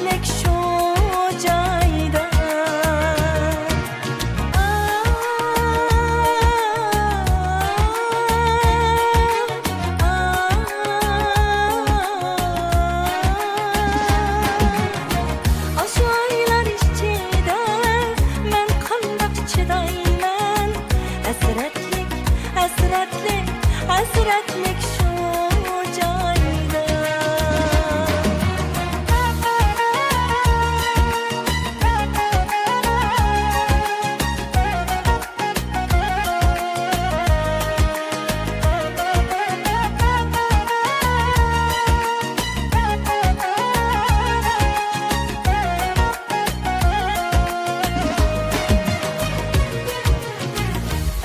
hasretlik şu joyda. Aşu aylar içinde men qandaq chidayman. Hasretlik, hasretlik, hasretlik şu joyda.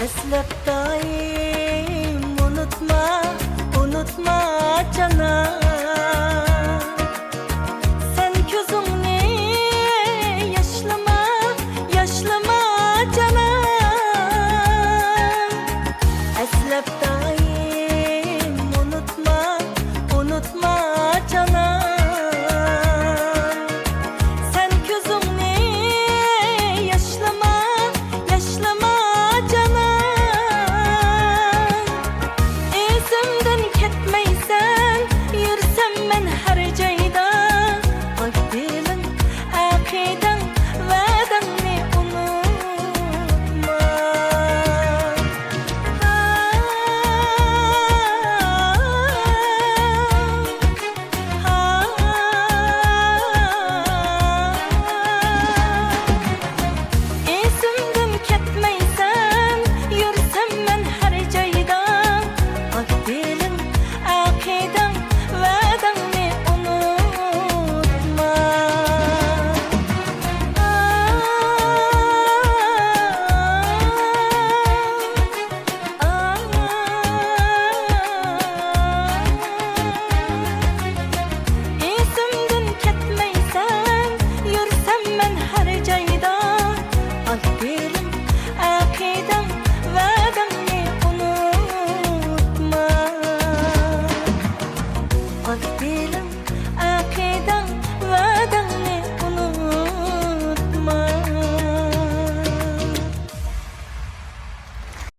Eslep daim unutma, unutma canım. Sen gözünü yaşlama, yaşlama canım. Eslep daim unutma, unutma canım. Sen gözünü yaşlama, yaşlama canım. Esimden ketmeysen, yürsem ben her cayda. Akdilin, akiden, vadanni unutma. Esimden ketmeysen, yürsem ben her cayda. Akdilin, akiden, vadanni unutma. Esimden ketmeysen, yürsem ben her cayda. Akdilim, akidem, vadanni unutma. Akdilim